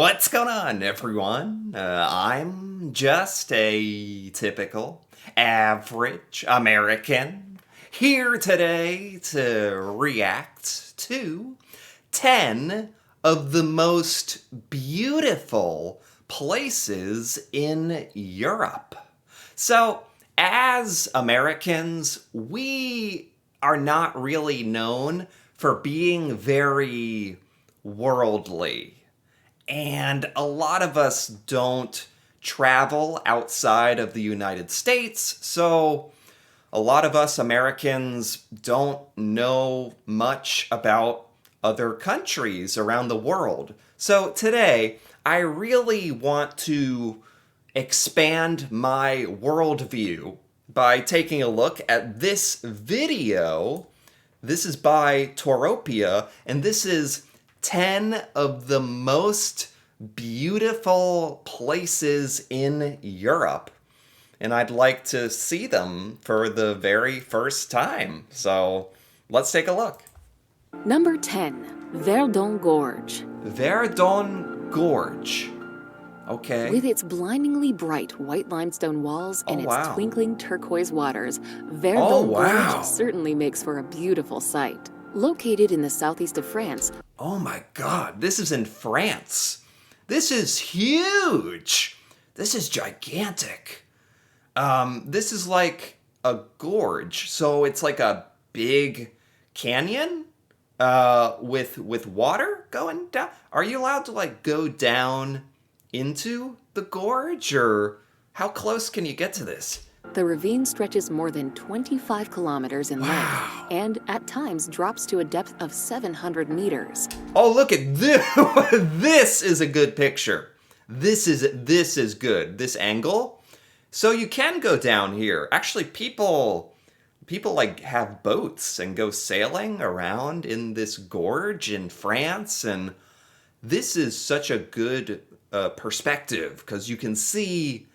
What's going on, everyone? I'm just a typical, average American here today to react to 10 of the most beautiful places in Europe. So, as Americans, we are not really known for being very worldly. And a lot of us don't travel outside of the United States, so a lot of us Americans don't know much about other countries around the world. So today, I really want to expand my worldview by taking a look at this video. This is by Toropia, and this is 10 of the most beautiful places in Europe. And I'd like to see them for the very first time. So let's take a look. Number 10, Verdon Gorge. Verdon Gorge. Okay. With its blindingly bright white limestone walls and its twinkling turquoise waters, Verdon Gorge certainly makes for a beautiful sight. Located in the southeast of France. Oh my God, this is in France. This is huge. This is gigantic. This is like a gorge, so it's like a big canyon with water going down. Are you allowed to like go down into the gorge, or how close can you get to this? The ravine stretches more than 25 kilometers in length and at times drops to a depth of 700 meters. Oh, look at this. This is a good picture. This is good. This angle. So you can go down here. Actually, people like have boats and go sailing around in this gorge in France, and this is such a good perspective because you can see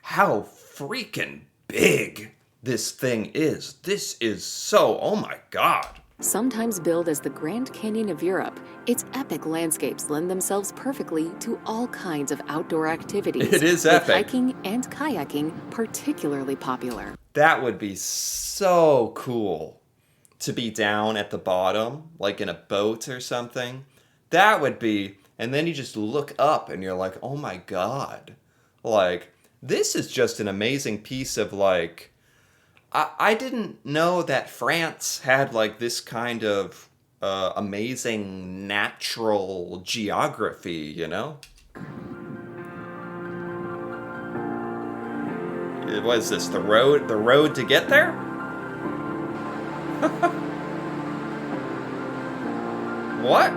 how freaking big this thing is. This is so, oh my God. Sometimes billed as the Grand Canyon of Europe, its epic landscapes lend themselves perfectly to all kinds of outdoor activities. It is epic. With hiking and kayaking particularly popular. That would be so cool to be down at the bottom, like in a boat or something. That would be, and then you just look up and you're like, oh my God. Like, this is just an amazing piece of like, I didn't know that France had like this kind of amazing natural geography, you know? What is this, the road to get there? What?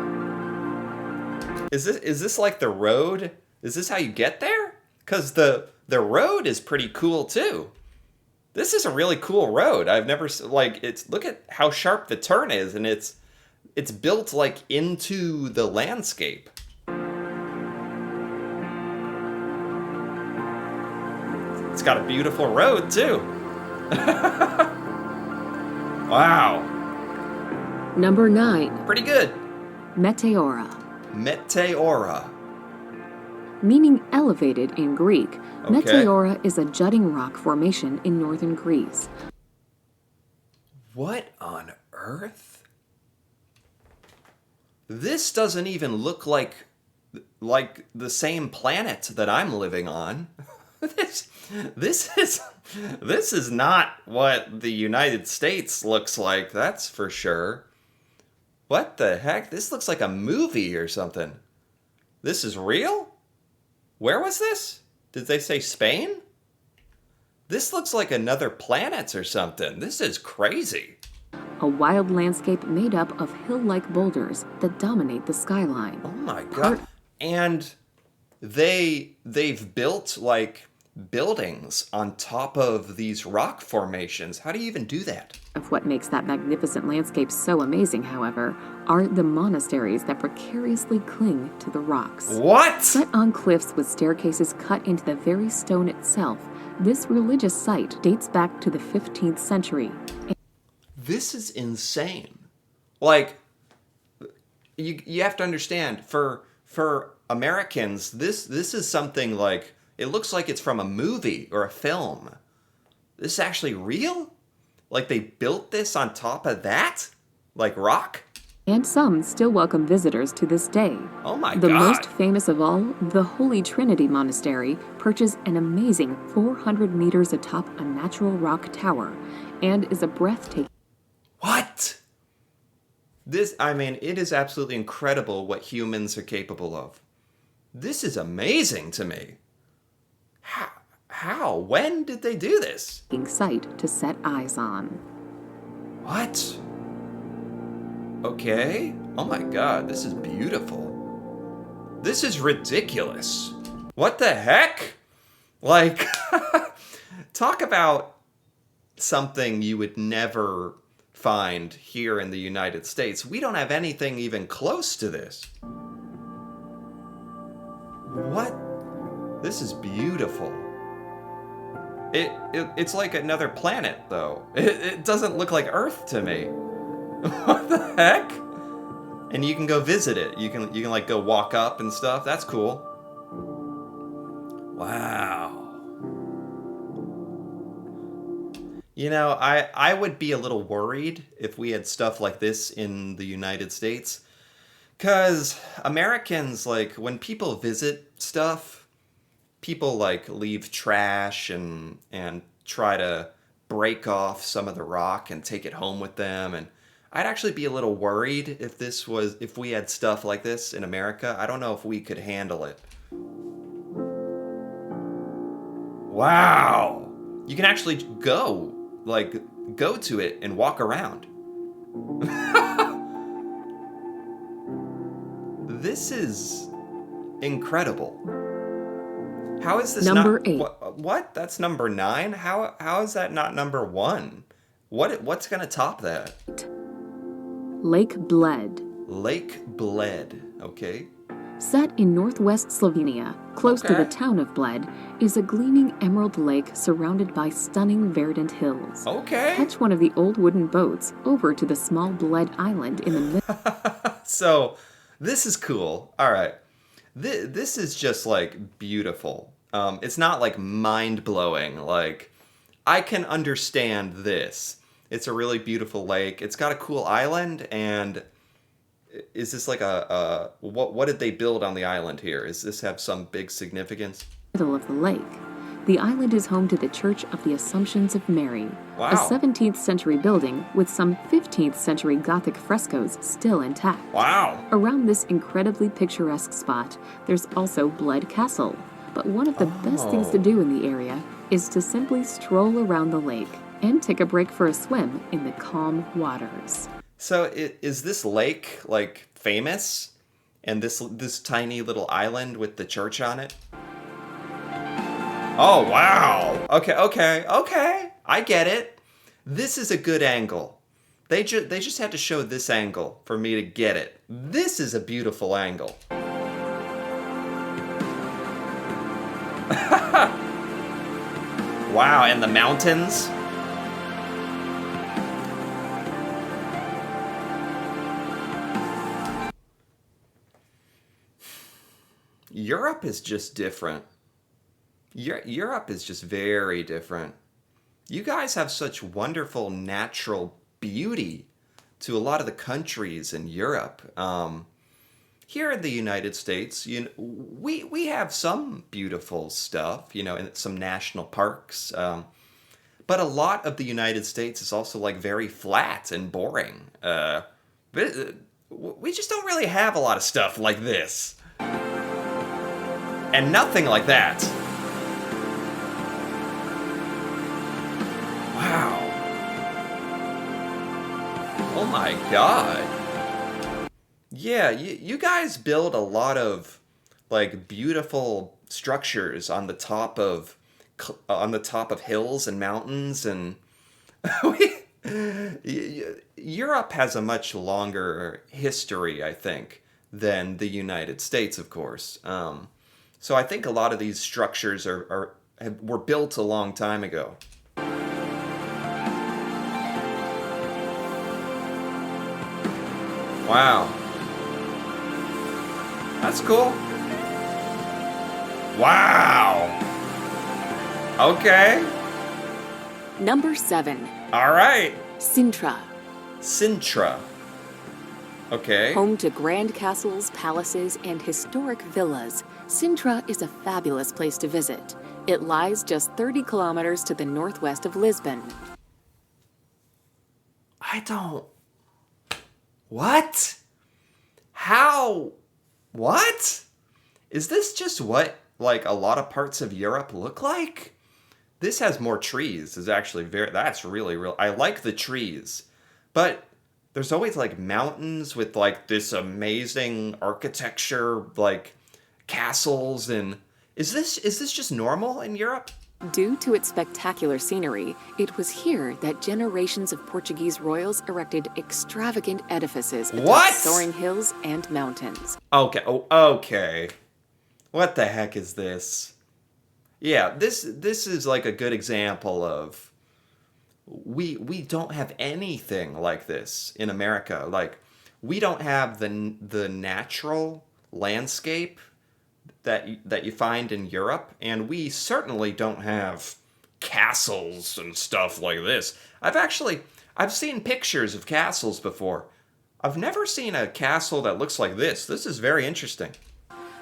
Is this like the road? Is this how you get there? Because the road is pretty cool too. This is a really cool road. I've never look at how sharp the turn is, and it's built like into the landscape. It's got a beautiful road too. Wow. Number 9. Pretty good. Meteora. Meteora. Meaning elevated in Greek, Okay. Meteora is a jutting rock formation in northern Greece. What on earth? This doesn't even look like the same planet that I'm living on. This is not what the United States looks like, that's for sure. What the heck? This looks like a movie or something. This is real? Where was this? Did they say Spain? This looks like another planet or something. This is crazy. A wild landscape made up of hill-like boulders that dominate the skyline. Oh my God. And they've built like buildings on top of these rock formations. How do you even do that? Of what makes that magnificent landscape so amazing, however, are the monasteries that precariously cling to the rocks. What? Set on cliffs with staircases cut into the very stone itself, this religious site dates back to the 15th century. This is insane. Like, you have to understand, for Americans, this is something like it looks like it's from a movie or a film. This is actually real? Like they built this on top of that? Like rock? And some still welcome visitors to this day. Oh my The God. most famous of all, the Holy Trinity Monastery, perches an amazing 400 meters atop a natural rock tower and is a breathtaking... What? It is absolutely incredible what humans are capable of. This is amazing to me. How? When did they do this? ...site to set eyes on. What? Okay. Oh my God, this is beautiful. This is ridiculous. What the heck? Like, talk about something you would never find here in the United States. We don't have anything even close to this. What? This is beautiful. It's like another planet, though. It doesn't look like Earth to me. What the heck? And you can go visit it. You can like go walk up and stuff. That's cool. Wow. You know, I would be a little worried if we had stuff like this in the United States. 'Cause Americans, like, when people visit stuff, people like leave trash and try to break off some of the rock and take it home with them. And I'd actually be a little worried if we had stuff like this in America. I don't know if we could handle it. Wow. You can actually go to it and walk around. This is incredible. How is this Number not 8. What? That's number 9? How is that not number 1? What's going to top that? Lake Bled. Lake Bled. Okay. Set in northwest Slovenia, close to the Okay. town of Bled, is a gleaming emerald lake surrounded by stunning verdant hills. Okay. Catch one of the old wooden boats over to the small Bled Island in the middle. So, this is cool. All right. This is just like beautiful. It's not like mind-blowing. Like, I can understand this. It's a really beautiful lake. It's got a cool island, and is this like what did they build on the island here? Does this have some big significance? Middle of the lake. The island is home to the Church of the Assumptions of Mary, Wow. a 17th century building with some 15th century Gothic frescoes still intact. Wow. Around this incredibly picturesque spot, there's also Bled Castle. But one of the best things to do in the area is to simply stroll around the lake and take a break for a swim in the calm waters. So is this lake like famous? And this tiny little island with the church on it? Oh, wow. Okay. I get it. This is a good angle. They just had to show this angle for me to get it. This is a beautiful angle. Wow, and the mountains. Europe is just different. Europe is just very different. You guys have such wonderful natural beauty to a lot of the countries in Europe. Here in the United States, we have some beautiful stuff, and some national parks. But a lot of the United States is also like very flat and boring. We just don't really have a lot of stuff like this. And nothing like that. Wow. Oh my God. Yeah, you guys build a lot of like beautiful structures on the top of hills and mountains, and Europe has a much longer history, I think, than the United States, of course. So I think a lot of these structures were built a long time ago. Wow. That's cool. Wow. Okay. Number 7. All right. Sintra. Sintra. Okay. Home to grand castles, palaces, and historic villas, Sintra is a fabulous place to visit. It lies just 30 kilometers to the northwest of Lisbon. I don't. What? How? What? Is this just what, like, a lot of parts of Europe look like? This has more trees. Is actually that's really real. I like the trees. But there's always, like, mountains with, like, this amazing architecture, like, castles, and is this just normal in Europe? Due to its spectacular scenery, it was here that generations of Portuguese royals erected extravagant edifices atop What? soaring hills and mountains. Okay. Oh, okay. What the heck is this? Yeah, this is like a good example of we don't have anything like this in America. Like, we don't have the natural landscape that you find in Europe, and we certainly don't have castles and stuff like this. I've seen pictures of castles before. I've never seen a castle that looks like this. This is very interesting.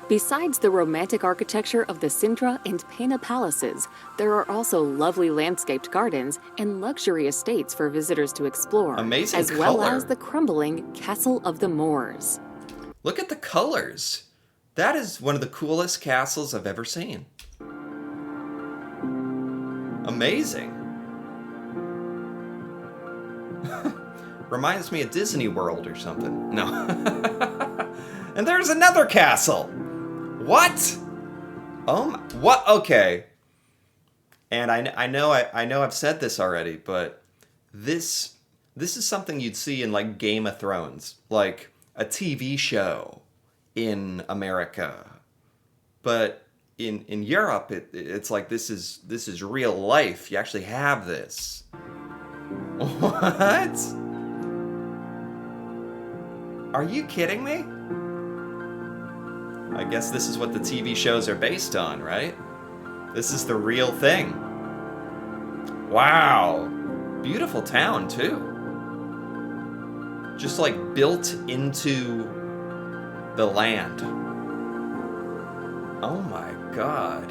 Besides the romantic architecture of the Sintra and Pena palaces, there are also lovely landscaped gardens and luxury estates for visitors to explore, Amazing as well color. as the crumbling Castle of the Moors. Look at the colors. That is one of the coolest castles I've ever seen. Amazing. Reminds me of Disney World or something. No. And there's another castle. What? What? Okay. And I know I've said this already, but this is something you'd see in, like, Game of Thrones, like a TV show in America. But in Europe, it's like this is real life. You actually have this. What? Are you kidding me? I guess this is what the TV shows are based on, right? This is the real thing. Wow. Beautiful town, too. Just, like, built into the land. Oh my god.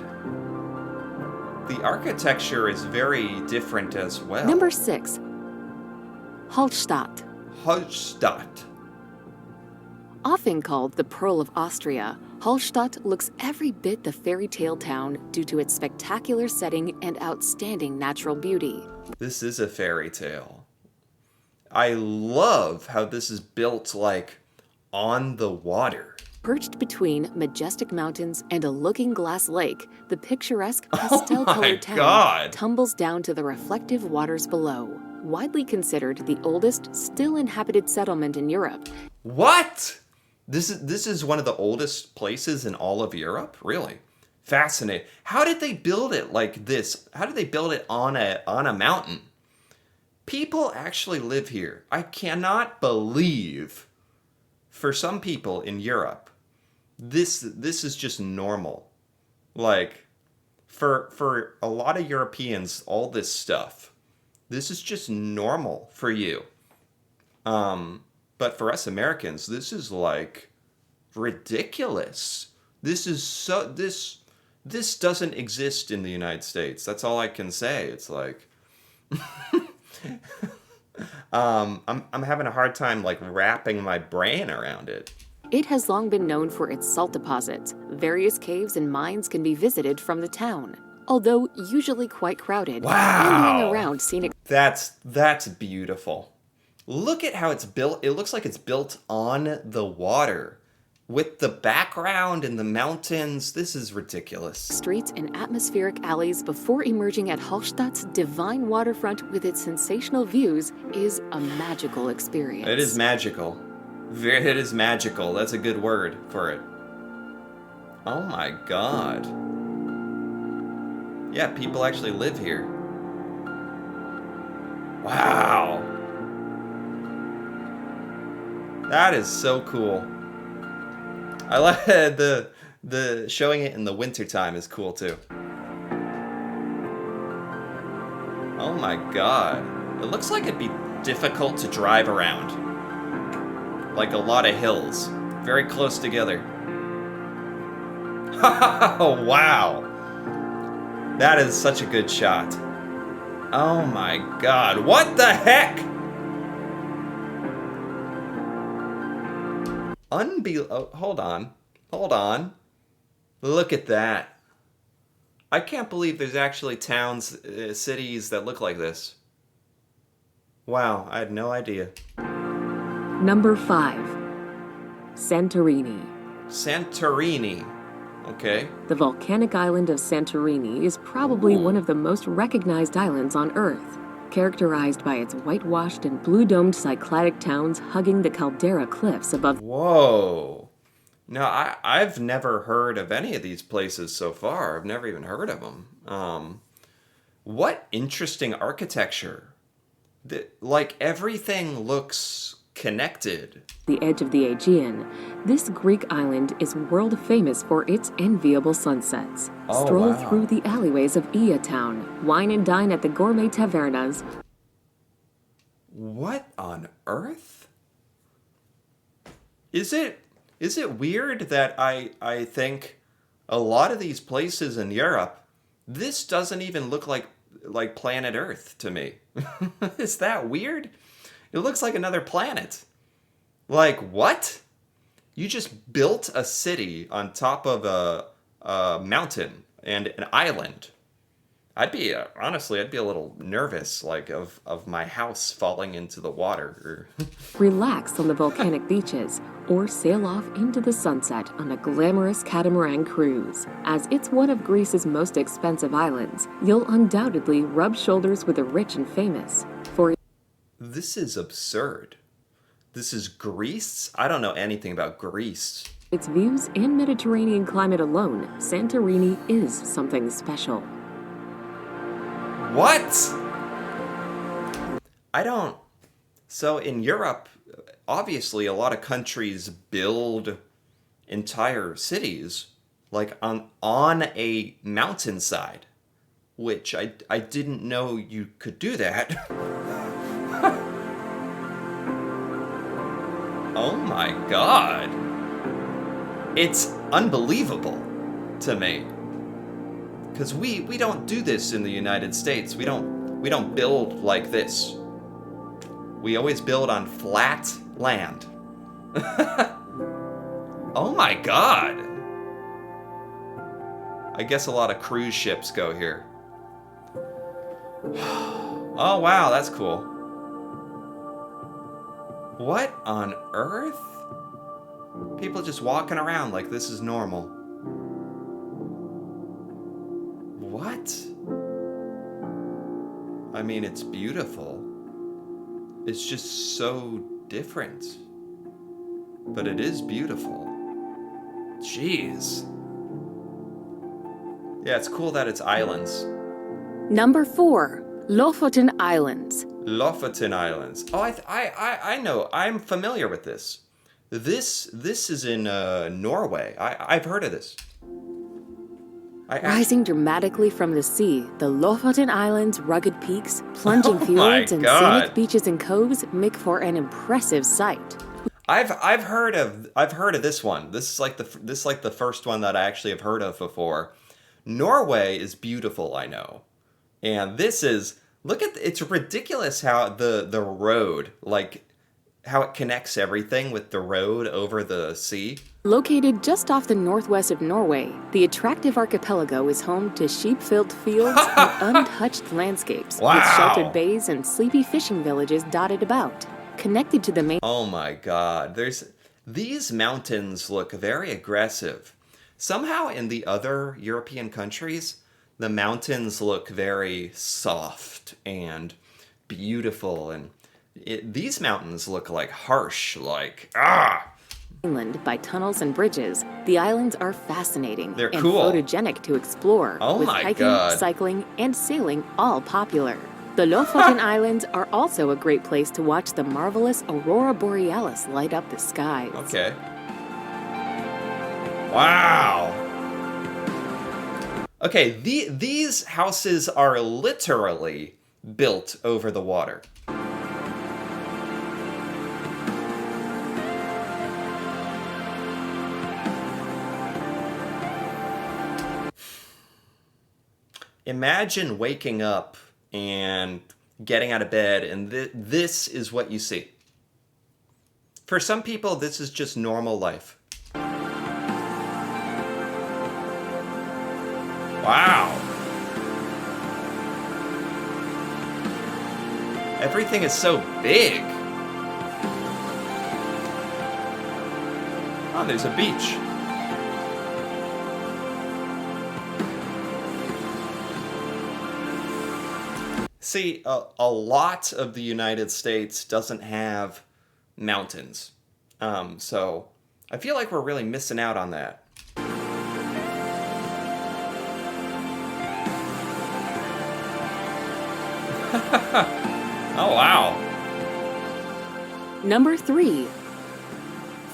The architecture is very different as well. Number 6. Hallstatt. Hallstatt. Often called the Pearl of Austria, Hallstatt looks every bit the fairy tale town due to its spectacular setting and outstanding natural beauty. This is a fairy tale. I love how this is built, like, on the water. Perched between majestic mountains and a looking-glass lake, the picturesque my pastel-colored town God. tumbles down to the reflective waters below. Widely considered the oldest still inhabited settlement in Europe, What? This is one of the oldest places in all of Europe? Really? Fascinating. How did they build it like this? How did they build it on a mountain? People actually live here. I cannot believe, for some people in Europe, this is just normal. Like, for a lot of Europeans, all this stuff, this is just normal for you. But for us Americans, this is, like, ridiculous. This doesn't exist in the United States. That's all I can say. It's like I'm having a hard time, like, wrapping my brain around it. It has long been known for its salt deposits. Various caves and mines can be visited from the town, although usually quite crowded. Wow. And hang around scenic. That's beautiful. Look at how it's built. It looks like it's built on the water with the background and the mountains. This is ridiculous. Streets and atmospheric alleys before emerging at Hallstatt's divine waterfront with its sensational views is a magical experience. It is magical. It is magical. That's a good word for it. Oh my god. Yeah, people actually live here. Wow. That is so cool. I like The showing it in the wintertime is cool too. Oh my god. It looks like it'd be difficult to drive around. Like a lot of hills. Very close together. Oh, wow. That is such a good shot. Oh my god. What the heck? Oh, hold on. Hold on. Look at that. I can't believe there's actually towns, cities that look like this. Wow, I had no idea. Number 5. Santorini. Santorini. Okay. The volcanic island of Santorini is probably one of the most recognized islands on Earth, characterized by its whitewashed and blue-domed Cycladic towns hugging the caldera cliffs above. Whoa. Now, I've never heard of any of these places so far. I've never even heard of them. What interesting architecture. Like, everything looks connected. The edge of the Aegean, this Greek island is world famous for its enviable sunsets. Oh, Stroll wow. through the alleyways of Ia town, wine and dine at the gourmet tavernas. What on earth? Is it weird that I think a lot of these places in Europe, this doesn't even look like planet Earth to me. Is that weird? It looks like another planet. Like, what? You just built a city on top of a mountain and an island. Honestly, I'd be a little nervous, like, of my house falling into the water. Relax on the volcanic beaches, or sail off into the sunset on a glamorous catamaran cruise. As it's one of Greece's most expensive islands, you'll undoubtedly rub shoulders with the rich and famous. For This is absurd. This is Greece? I don't know anything about Greece. its views and Mediterranean climate alone, Santorini is something special. What? So in Europe, obviously a lot of countries build entire cities like on a mountainside, which I didn't know you could do that. Oh my god. It's unbelievable to me. Because we don't do this in the United States. We don't build like this. We always build on flat land. Oh my god. I guess a lot of cruise ships go here. Oh wow, that's cool. What on earth? People just walking around like this is normal. What? I mean, it's beautiful. It's just so different. But it is beautiful. Jeez. Yeah, it's cool that it's islands. Number 4. Lofoten Islands. Lofoten Islands. Oh, I know. I'm familiar with this. This is in Norway. I've heard of this. Rising dramatically from the sea, the Lofoten Islands' rugged peaks, plunging Oh my fjords, and God. scenic beaches and coves make for an impressive sight. I've heard of this one. This is like the first one that I actually have heard of before. Norway is beautiful, I know. And this is, it's ridiculous how the road, like how it connects everything with the road over the sea. Located just off the northwest of Norway, the attractive archipelago is home to sheep-filled fields and untouched landscapes, with Wow. sheltered bays and sleepy fishing villages dotted about. Connected to the main Oh my god, these mountains look very aggressive. Somehow in the other European countries, the mountains look very soft and beautiful, and these mountains look like harsh, like, Inland by tunnels and bridges, the islands are fascinating They're and cool. photogenic to explore, Oh with my hiking, God. cycling, and sailing all popular. The Lofoten Islands are also a great place to watch the marvelous Aurora Borealis light up the skies. Okay. Wow. Okay, these houses are literally built over the water. Imagine waking up and getting out of bed, and this is what you see. For some people, this is just normal life. Wow. Everything is so big. Oh, there's a beach. See, a lot of the United States doesn't have mountains. So I feel like we're really missing out on that. Oh, wow. Number 3.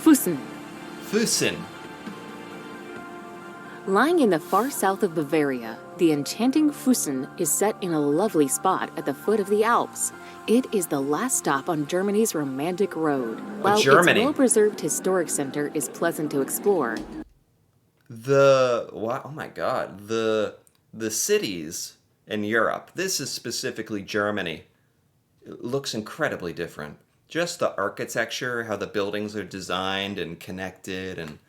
Füssen. Füssen. Lying in the far south of Bavaria, the enchanting Füssen is set in a lovely spot at the foot of the Alps. It is the last stop on Germany's romantic road. While Germany. its well-preserved historic center is pleasant to explore, Oh my God, the cities in Europe. This is specifically Germany. It looks incredibly different. Just the architecture, how the buildings are designed and connected, and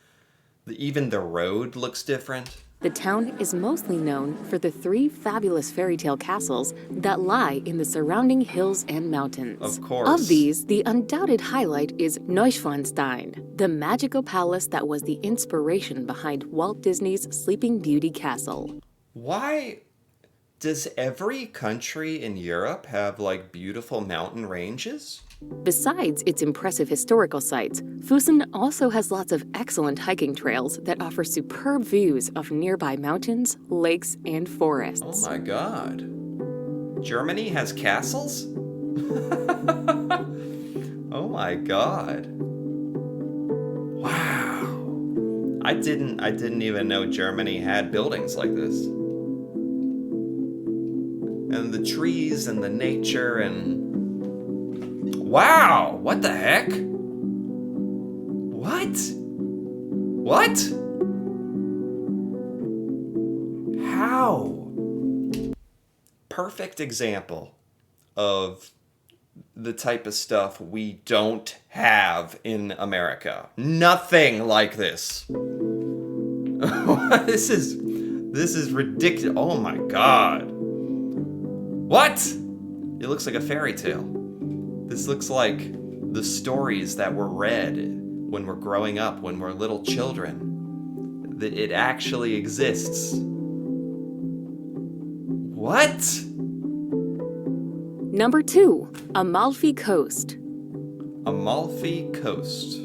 even the road looks different. the town is mostly known for the 3 fabulous fairy tale castles that lie in the surrounding hills and mountains. Of course. Of these, the undoubted highlight is Neuschwanstein, the magical palace that was the inspiration behind Walt Disney's Sleeping Beauty castle. Why does every country in Europe have like beautiful mountain ranges? Besides its impressive historical sites, Füssen also has lots of excellent hiking trails that offer superb views of nearby mountains, lakes, and Oh forests. my God. Germany has castles? Oh my God. Wow. I didn't even know Germany had buildings like this. And the trees and the nature and wow, what the heck? What? What? How? Perfect example of the type of stuff we don't have in America. Nothing like this. This is ridiculous. Oh my God. What? It looks like a fairy tale. This looks like the stories that were read when we're growing up, when we're little children. That it actually exists. What? Number 2, Amalfi Coast. Amalfi Coast.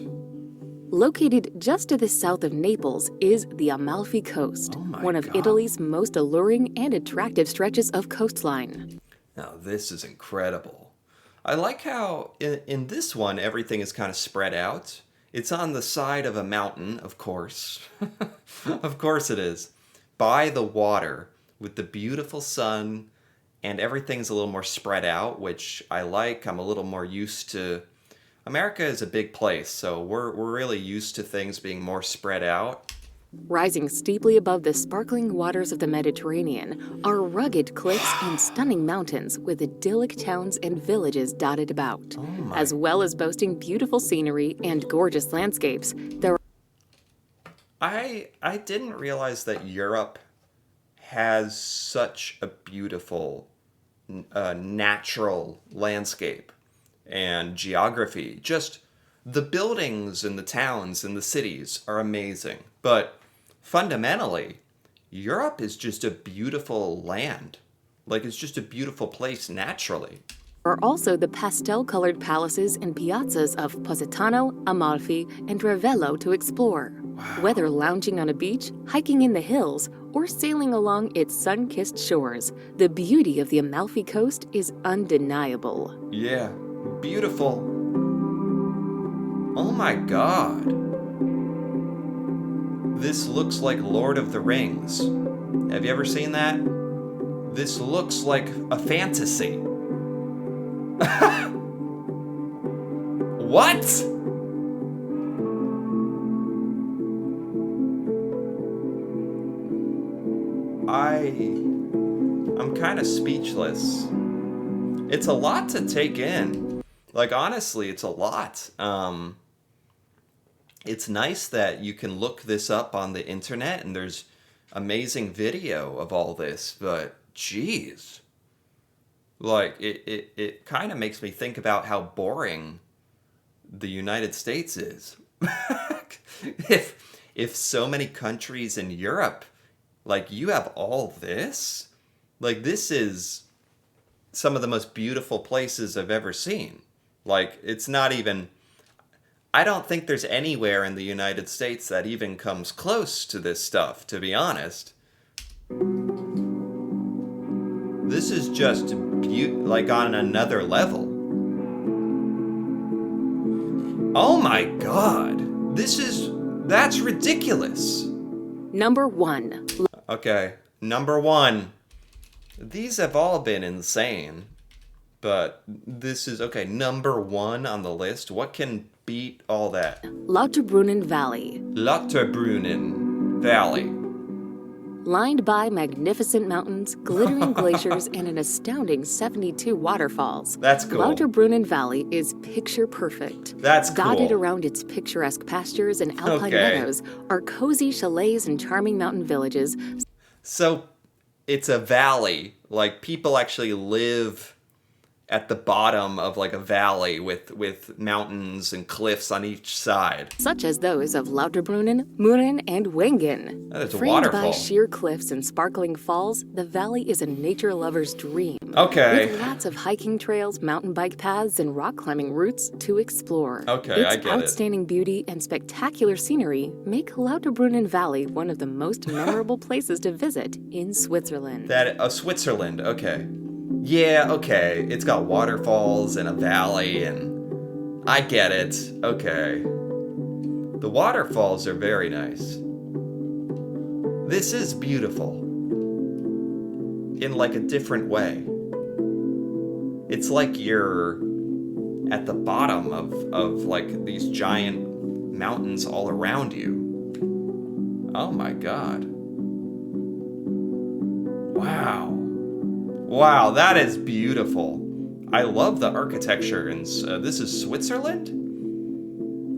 Located just to the south of Naples is the Amalfi Coast, Oh my one of God. Italy's most alluring and attractive stretches of coastline. Now, this is incredible. I like how in this one, everything is kind of spread out. It's on the side of a mountain, of course. Of course it is. By the water, with the beautiful sun, and everything's a little more spread out, which I like. I'm a little more used to. America is a big place, so we're really used to things being more spread out. Rising steeply above the sparkling waters of the Mediterranean are rugged cliffs and stunning mountains with idyllic towns and villages dotted about. As well as boasting beautiful scenery and gorgeous landscapes, there I didn't realize that Europe has such a beautiful natural landscape and geography. Just the buildings and the towns and the cities are amazing. But fundamentally, Europe is just a beautiful land. Like, it's just a beautiful place naturally. are also the pastel-colored palaces and piazzas of Positano, Amalfi, and Ravello to explore. Whether lounging on a beach, hiking in the hills, or sailing along its sun-kissed shores, the beauty of the Amalfi Coast is undeniable. Yeah, beautiful. Oh my God. This looks like Lord of the Rings. Have you ever seen that? This looks like a fantasy. What? I'm kind of speechless. It's a lot to take in. Like, honestly, it's a lot. It's nice that you can look this up on the internet and there's amazing video of all this, but geez. Like, it kind of makes me think about how boring the United States is. If so many countries in Europe, like, you have all this, like, this is some of the most beautiful places I've ever seen. Like, it's not even, I don't think there's anywhere in the United States that even comes close to this stuff, to be honest. This is just like on another level. Oh my god. That's ridiculous. Number 1. Okay, number 1. These have all been insane, but this is, okay, number 1 on the list. What can beat all that? Lauterbrunnen Valley. Lauterbrunnen Valley. Lined by magnificent mountains, glittering glaciers, and an astounding 72 waterfalls. That's cool. Lauterbrunnen Valley is picture perfect. That's cool. Dotted around its picturesque pastures and alpine meadows are cozy chalets and charming mountain villages. So, it's a valley. Like, people actually live at the bottom of, like, a valley with mountains and cliffs on each side. Such as those of Lauterbrunnen, Mürren, and Wengen. That's a Framed waterfall. by sheer cliffs and sparkling falls, the valley is a nature lover's dream. Okay. With lots of hiking trails, mountain bike paths, and rock climbing routes to explore. Okay, I its get it. outstanding beauty and spectacular scenery make Lauterbrunnen Valley one of the most memorable places to visit in Switzerland. Switzerland, okay. Yeah, okay. It's got waterfalls and a valley, and I get it. Okay. The waterfalls are very nice. This is beautiful. In, like, a different way. It's like you're at the bottom of like, these giant mountains all around you. Oh my god. Wow. Wow, that is beautiful. I love the architecture, and this is Switzerland?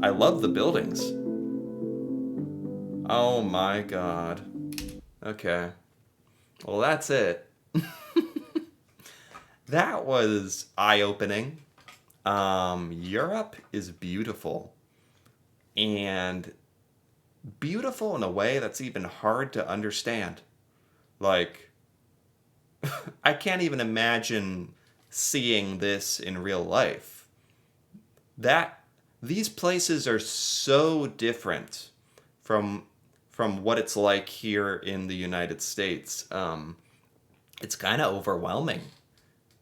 I love the buildings. Oh my god. Okay. Well, that's it. That was eye-opening. Europe is beautiful. And beautiful in a way that's even hard to understand. Like, I can't even imagine seeing this in real life. These places are so different from what it's like here in the United States. It's kind of overwhelming.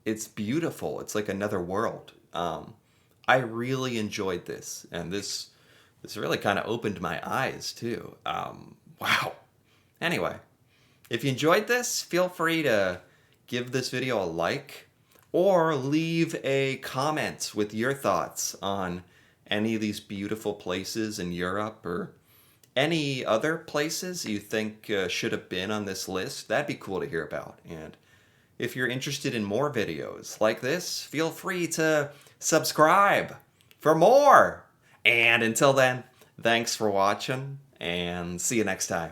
It's beautiful. It's like another world. I really enjoyed this, and this really kind of opened my eyes too. Wow. Anyway, if you enjoyed this, feel free to give this video a like or leave a comment with your thoughts on any of these beautiful places in Europe or any other places you think should have been on this list. That'd be cool to hear about. And if you're interested in more videos like this, feel free to subscribe for more. And until then, thanks for watching, and see you next time.